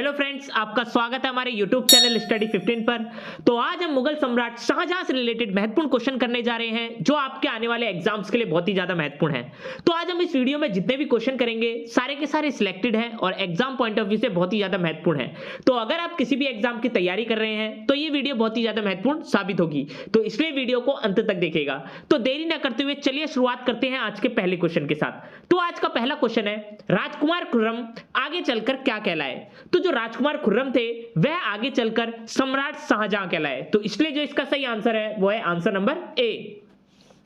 Hello friends, आपका स्वागत है हमारे यूट्यूब चैनल स्टडी 15 पर। तो आज हम मुगल सम्राट शाहजहां से रिलेटेड महत्वपूर्ण क्वेश्चन करने जा रहे हैं जो आपके आने वाले एग्जाम्स के लिए बहुत ही ज्यादा महत्वपूर्ण है। तो आज हम इस वीडियो में जितने भी क्वेश्चन करेंगे सारे के सारे सिलेक्टेड हैं और एग्जाम पॉइंट ऑफ व्यू से बहुत ही ज्यादा महत्वपूर्ण है। तो अगर आप किसी भी एग्जाम की तैयारी कर रहे हैं तो ये वीडियो बहुत ही ज्यादा महत्वपूर्ण साबित होगी, तो इसलिए वीडियो को अंत तक देखिएगा। तो देरी न करते हुए चलिए शुरुआत करते हैं आज के पहले क्वेश्चन के साथ। तो आज का पहला क्वेश्चन है, राजकुमार खुर्रम आगे चलकर क्या कहलाए? तो जो राजकुमार खुर्रम थे वह आगे चलकर सम्राट शाहजहां कहलाए। तो इसलिए जो इसका सही आंसर है वो है आंसर नंबर ए।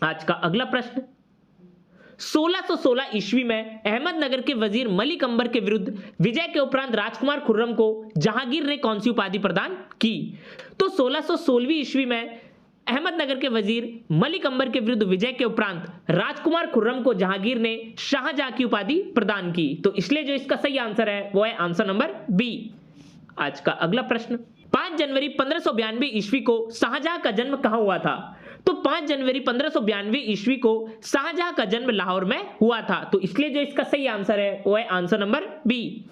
आज का अगला प्रश्न, 1616 ईस्वी में अहमदनगर के वजीर मलिक अंबर के विरुद्ध विजय के उपरांत राजकुमार खुर्रम को जहांगीर ने कौन सी उपाधि प्रदान की? तो 1616 ईस्वी में अहमदनगर के वजीर मलिक अंबर के विरुद्ध विजय के उपरांत राजकुमार खुर्रम को जहांगीर ने शाहजहां की उपाधि प्रदान की। तो इसलिए जो इसका सही आंसर है वो है आंसर नंबर बी। आज का अगला प्रश्न, 5 जनवरी 1592 ईस्वी को शाहजहां का जन्म कहां हुआ था? तो 5 जनवरी 1592 ईस्वी को शाहजहां का जन्म लाहौर में हुआ था। तो इसलिए जो इसका सही आंसर है वो है आंसर नंबर बी।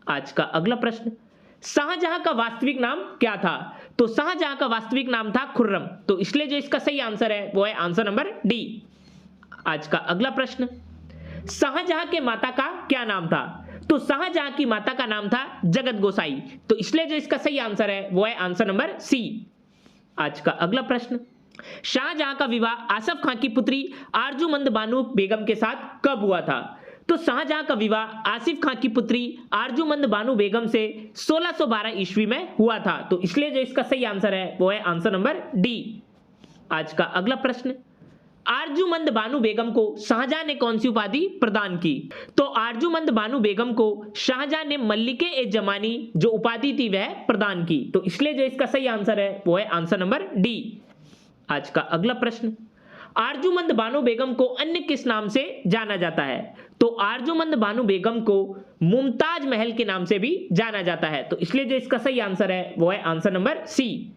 आज का अगला प्रश्न, शाहजहां का वास्तविक नाम क्या था? तो शाहजहां का वास्तविक नाम था खुर्रम। तो इसलिए जो इसका सही आंसर है वो है आंसर नंबर डी। आज का अगला प्रश्न, शाहजहां के माता का क्या नाम था? तो शाहजहां की माता का नाम था जगत गोसाई। तो इसलिए जो इसका सही आंसर है वो है आंसर नंबर सी। आज का अगला प्रश्न, शाहजहां का विवाह आसफ खां की पुत्री आरजूमंद बानो बेगम के साथ कब हुआ था? तो शाहजहां का विवाह आसिफ खां की पुत्री आरजूमंद बानो बेगम से 1612 ईस्वी में हुआ था। तो इसलिए जो इसका सही आंसर है वो है आंसर नंबर डी। आज का अगला प्रश्न, आरजूमंद बानो बेगम को शाहजहां ने कौन सी उपाधि प्रदान की? तो आरजूमंद बानो बेगम को शाहजहां ने मल्लिके ए जमानी जो उपाधि थी वह प्रदान की। तो इसलिए जो इसका सही आंसर है वो है आंसर नंबर डी। आज का अगला प्रश्न, आरजूमंद बानो बेगम को अन्य किस नाम से जाना जाता है? तो आरजूमंद बानो बेगम को मुमताज महल के नाम से भी जाना जाता है। तो इसलिए जो इसका सही आंसर है वो है आंसर नंबर सी।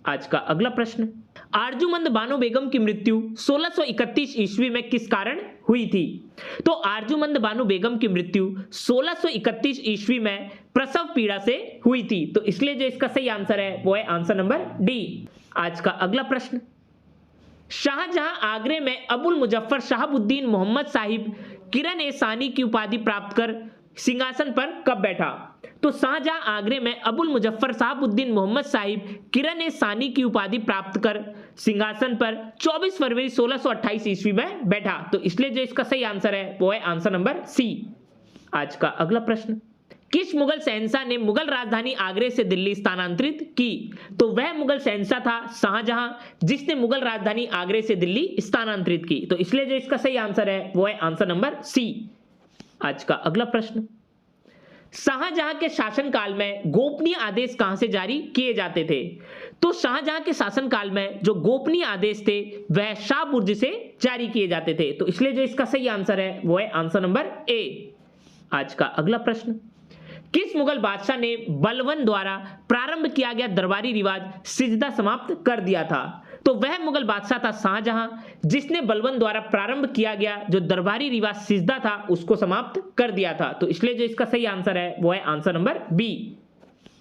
आज का अगला प्रश्न, आरजूमंद बानो बेगम की मृत्यु 1631 ईस्वी में किस कारण हुई थी? तो आरजूमंद बानो बेगम की मृत्यु 1631 ईस्वी में प्रसव पीड़ा से हुई थी। तो इसलिए जो इसका सही आंसर है वो है आंसर नंबर डी। आज का अगला प्रश्न, शाहजहां आगरे में अबुल मुजफ्फर शहाबुद्दीन मोहम्मद साहिब किरण ए सानी की उपाधि प्राप्त कर सिंहासन पर कब बैठा? तो शाहजहां आगरे में अबुल मुजफ्फर शहाबुद्दीन मोहम्मद साहिब किरण ए सानी की उपाधि प्राप्त कर सिंहासन पर 24 फरवरी 1628 ईस्वी में बैठा। तो इसलिए जो इसका सही आंसर है वो है आंसर नंबर सी। आज का अगला प्रश्न, किस मुगल शहंशाह ने मुगल राजधानी आगरे से दिल्ली स्थानांतरित की? तो वह मुगल शहंशाह था शाहजहां जिसने मुगल राजधानी आगरे से दिल्ली स्थानांतरित की। तो इसलिए जो इसका सही आंसर है वो है आंसर नंबर सी। आज का अगला प्रश्न, शाहजहां के शासनकाल में गोपनीय आदेश कहां से जारी किए जाते थे? तो शाहजहां के शासनकाल में जो गोपनीय आदेश थे वह शाह बुर्ज से जारी किए जाते थे। तो इसलिए जो इसका सही आंसर है वो है आंसर नंबर ए। आज का अगला प्रश्न, किस मुगल बादशाह ने बलबन द्वारा प्रारंभ किया गया दरबारी रिवाज सिजदा समाप्त कर दिया था? तो वह मुगल बादशाह था शाहजहां जिसने बलबन द्वारा प्रारंभ किया गया जो दरबारी रिवाज सिजदा था उसको समाप्त कर दिया था। तो इसलिए जो इसका सही आंसर है वो है आंसर नंबर बी।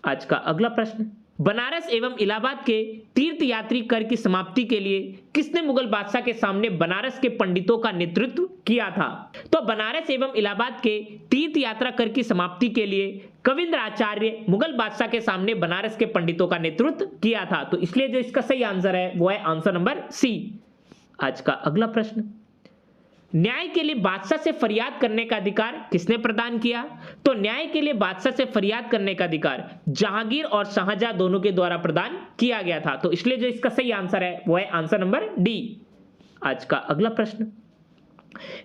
आज का अगला प्रश्न, बनारस एवं इलाहाबाद के तीर्थ यात्री कर की समाप्ति के लिए किसने मुगल बादशाह के सामने बनारस के पंडितों का नेतृत्व किया था? तो बनारस एवं इलाहाबाद के तीर्थ यात्रा कर की समाप्ति के लिए कविंद्र आचार्य मुगल बादशाह के सामने बनारस के पंडितों का नेतृत्व किया था। तो इसलिए जो इसका सही आंसर है वो है आंसर नंबर सी। आज का अगला प्रश्न, न्याय के लिए बादशाह से फरियाद करने का अधिकार किसने प्रदान किया? तो न्याय के लिए बादशाह से फरियाद करने का अधिकार जहांगीर और शाहजहां दोनों के द्वारा प्रदान किया गया था। तो इसलिए जो इसका सही आंसर है वो है आंसर नंबर डी। आज का अगला प्रश्न,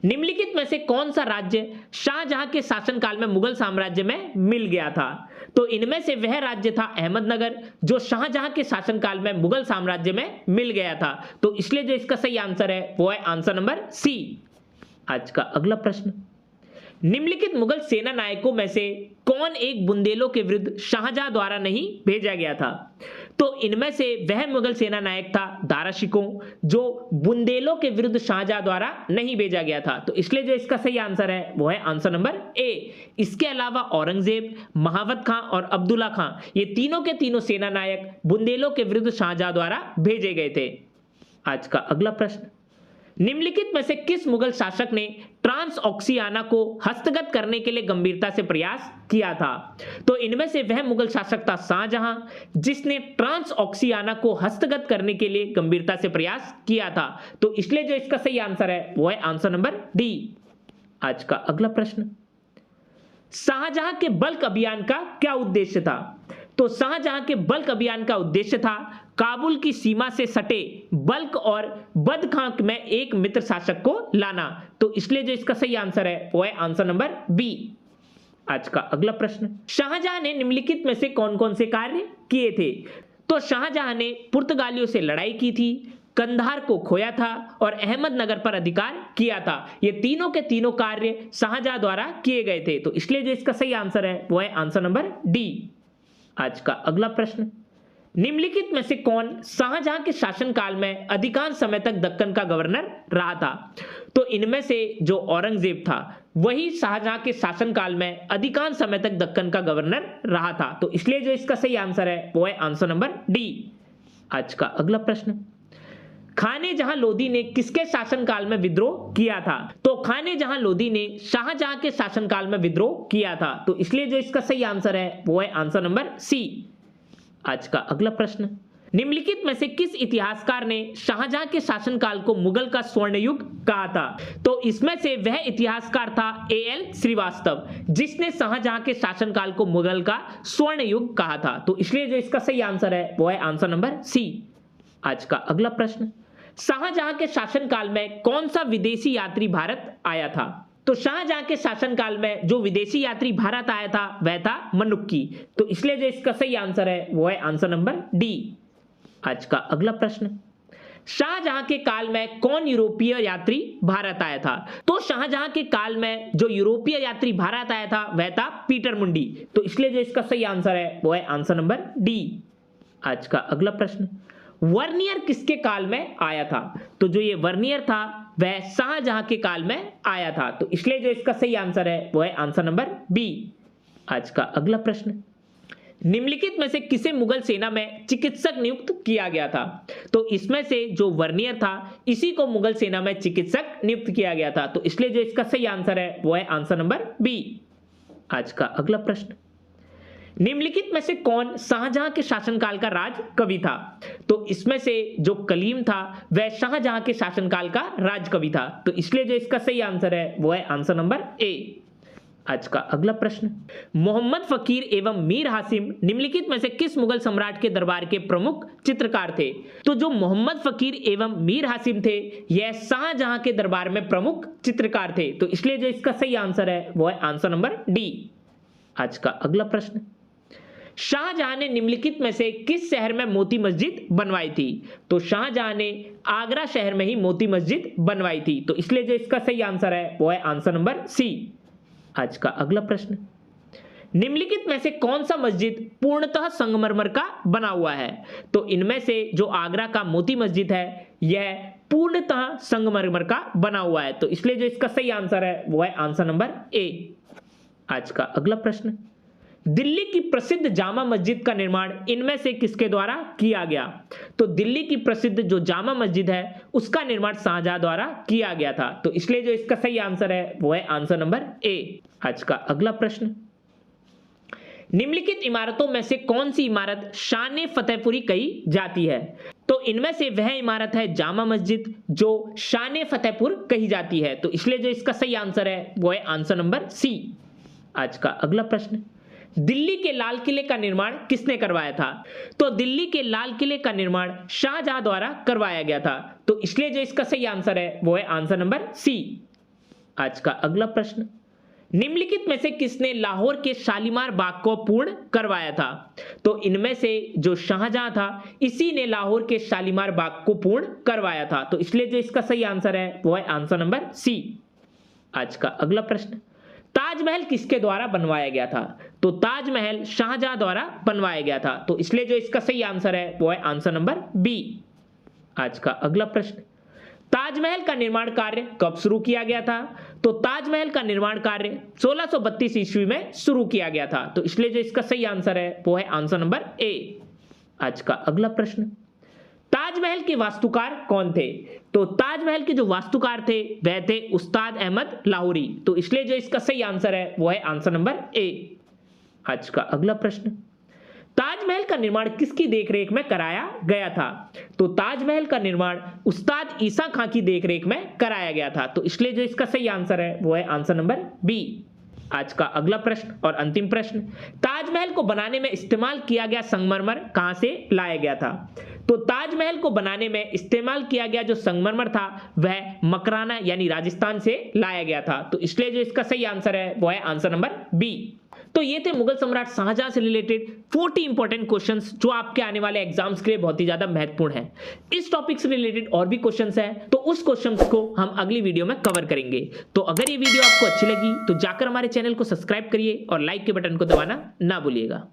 निम्नलिखित में से कौन सा राज्य शाहजहां के शासनकाल में मुगल साम्राज्य में मिल गया था? तो इनमें से वह राज्य था अहमदनगर जो शाहजहां के शासनकाल में मुगल साम्राज्य में मिल गया था। तो इसलिए जो इसका सही आंसर है वो है आंसर नंबर सी। आज का अगला प्रश्न, निम्नलिखित मुगल सेना नायकों में से कौन एक बुंदेलों के विरुद्ध शाहजहां द्वारा नहीं भेजा गया था? तो इनमें से वह मुगल सेना नायक था दारा शिकोह, जो बुंदेलों के विरुद्ध शाहजहां द्वारा नहीं भेजा गया था। तो इसलिए जो इसका सही आंसर है वो है आंसर नंबर ए। इसके अलावा औरंगजेब, महावत खां और अब्दुल्ला खां, ये तीनों के तीनों सेना नायक बुंदेलों के विरुद्ध शाहजहां द्वारा भेजे गए थे। आज का अगला प्रश्न, निम्नलिखित में से किस मुगल शासक ने ट्रांस ऑक्सियाना को हस्तगत करने के लिए गंभीरता से प्रयास किया था? तो इनमें से वह मुगल शासक था शाहजहां, जिसने ट्रांस ऑक्सियाना को हस्तगत करने के लिए गंभीरता से प्रयास किया था। तो इसलिए जो इसका सही आंसर है वो है आंसर नंबर डी। आज का अगला प्रश्न, शाहजहां के बल्क अभियान का क्या उद्देश्य था? तो शाहजहां के बल्क अभियान का उद्देश्य था काबुल की सीमा से सटे बल्क और बदखां में एक मित्र शासक को लाना। तो इसलिए जो इसका सही आंसर है वो है आंसर नंबर बी। आज का अगला प्रश्न, शाहजहां ने निम्नलिखित में से कौन कौन से कार्य किए थे? तो शाहजहां ने पुर्तगालियों से लड़ाई की थी, कंधार को खोया था और अहमदनगर पर अधिकार किया था। ये तीनों के तीनों कार्य शाहजहां द्वारा किए गए थे। तो इसलिए जो इसका सही आंसर है वो है आंसर नंबर डी। आज का अगला प्रश्न, निम्नलिखित में से कौन शाहजहां के शासनकाल में अधिकांश समय तक दक्कन का गवर्नर रहा था? तो इनमें से जो औरंगजेब था वही शाहजहां के शासनकाल में अधिकांश समय तक दक्कन का गवर्नर रहा था। तो इसलिए जो इसका सही आंसर है वो है आंसर नंबर डी। आज का अगला प्रश्न, खाने जहां लोदी ने किसके शासनकाल में विद्रोह किया था? तो खाने जहां लोदी ने शाहजहां के शासनकाल में विद्रोह किया था। तो इसलिए जो इसका सही आंसर है वो है आंसर नंबर सी। आज का अगला प्रश्न, निम्नलिखित में से किस इतिहासकार ने शाहजहां के शासनकाल को मुगल का स्वर्ण युग कहा था? तो इसमें से वह इतिहासकार था ए.एल. श्रीवास्तव, जिसने शाहजहां के शासनकाल को मुगल का स्वर्ण युग कहा था। तो इसलिए जो इसका सही आंसर है वो है आंसर नंबर सी। आज का अगला प्रश्न, शाहजहां के शासनकाल में कौन सा विदेशी यात्री भारत आया था? तो शाहजहां के शासनकाल में जो विदेशी यात्री भारत आया था वह था मनुक्की। तो इसलिए जो इसका सही आंसर है वो है आंसर नंबर डी। आज का अगला प्रश्न, शाहजहां के काल में कौन यूरोपीय यात्री भारत आया था? तो शाहजहां के काल में जो यूरोपीय यात्री भारत आया था वह था पीटर मुंडी। तो इसलिए जो इसका सही आंसर है वो है आंसर नंबर डी। आज का अगला प्रश्न, वर्नियर किसके काल में आया था? तो जो ये वर्नियर था वह शाहजहां के काल में आया था। तो इसलिए जो इसका सही आंसर है वो है आंसर नंबर बी। आज का अगला प्रश्न, निम्नलिखित में से किसे मुगल सेना में चिकित्सक नियुक्त किया गया था? तो इसमें से जो वर्नियर था इसी को मुगल सेना में चिकित्सक नियुक्त किया गया था। तो इसलिए जो इसका सही आंसर है वो है आंसर नंबर बी। आज का अगला प्रश्न, निम्नलिखित में से कौन शाहजहां के शासनकाल का राज कवि था? तो इसमें से जो कलीम था वह शाहजहां के शासनकाल का राज कवि था। तो इसलिए जो इसका सही आंसर है वो है आंसर नंबर ए। आज का अगला प्रश्न, मोहम्मद फकीर एवं मीर हासिम निम्नलिखित में से किस मुगल सम्राट के दरबार के प्रमुख चित्रकार थे? तो जो मोहम्मद फकीर एवं मीर हासिम थे यह शाहजहां के दरबार में प्रमुख चित्रकार थे। तो इसलिए जो इसका सही आंसर है वो है आंसर नंबर डी। आज का अगला प्रश्न, शाहजहां ने निम्नलिखित में से किस शहर में मोती मस्जिद बनवाई थी? तो शाहजहां ने आगरा शहर में ही मोती मस्जिद बनवाई थी। तो इसलिए जो इसका सही आंसर है वो है आंसर नंबर सी। आज का अगला प्रश्न, निम्नलिखित में से कौन सा मस्जिद पूर्णतः संगमरमर का बना हुआ है? तो इनमें से जो आगरा का मोती मस्जिद है यह पूर्णतः संगमरमर का बना हुआ है। तो इसलिए जो इसका सही आंसर है वो है आंसर नंबर ए। आज का अगला प्रश्न, दिल्ली की प्रसिद्ध जामा मस्जिद का निर्माण इनमें से किसके द्वारा किया गया? तो दिल्ली की प्रसिद्ध जो जामा मस्जिद है उसका निर्माण शाहजहां द्वारा किया गया था। तो इसलिए जो इसका सही आंसर है वो है आंसर नंबर ए। आज का अगला प्रश्न, निम्नलिखित इमारतों में से कौन सी इमारत शान फतेहपुरी कही जाती है? तो इनमें से वह इमारत है जामा मस्जिद जो शान फतेहपुर कही जाती है। तो इसलिए जो इसका सही आंसर है वो है आंसर नंबर सी। आज का अगला प्रश्न, दिल्ली के लाल किले का निर्माण किसने करवाया था? तो दिल्ली के लाल किले का निर्माण शाहजहां द्वारा करवाया गया था। तो इसलिए जो इसका सही आंसर है वो है आंसर नंबर सी। आज का अगला प्रश्न, निम्नलिखित में से किसने लाहौर के शालीमार बाग को पूर्ण करवाया था? तो इनमें से जो शाहजहां था इसी ने लाहौर के शालीमार बाग को पूर्ण करवाया था। तो इसलिए जो इसका सही आंसर है वो है आंसर नंबर सी। आज का अगला प्रश्न, ताजमहल किसके द्वारा बनवाया गया था? तो ताजमहल शाहजहां द्वारा बनवाया गया था, तो इसलिए जो इसका सही आंसर है वो है आंसर नंबर बी। आज का अगला प्रश्न, ताजमहल का निर्माण कार्य कब शुरू किया गया था? तो ताजमहल का निर्माण कार्य 1632 ईस्वी में शुरू किया गया था, तो इसलिए जो इसका सही आंसर है वो है आंसर नंबर ए। आज का अगला प्रश्न, ताजमहल के वास्तुकार कौन थे? तो ताजमहल के जो वास्तुकार थे वह थे उस्ताद अहमद लाहौरी, तो इसलिए जो इसका सही आंसर है वो है आंसर नंबर ए। आज का अगला प्रश्न, ताजमहल का निर्माण किसकी देखरेख में कराया गया था? तो ताजमहल का निर्माण उस्ताद ईसा खां की देखरेख में कराया गया था, तो इसलिए जो इसका सही आंसर है वो है आंसर नंबर बी। आज का अगला प्रश्न और अंतिम प्रश्न, ताजमहल को बनाने में इस्तेमाल किया गया संगमरमर कहां से लाया गया था? तो ताजमहल को बनाने में इस्तेमाल किया गया जो संगमरमर था वह मकराना यानी राजस्थान से लाया गया था, तो इसलिए जो इसका सही आंसर है वो है आंसर नंबर बी। तो ये थे मुगल सम्राट शाहजहां से रिलेटेड 40 इंपॉर्टेंट क्वेश्चंस जो आपके आने वाले एग्जाम्स के लिए बहुत ही ज्यादा महत्वपूर्ण है। इस टॉपिक से रिलेटेड और भी क्वेश्चंस हैं, तो उस क्वेश्चंस को हम अगली वीडियो में कवर करेंगे। तो अगर ये वीडियो आपको अच्छी लगी तो जाकर हमारे चैनल को सब्सक्राइब करिए और लाइक के बटन को दबाना ना भूलिएगा।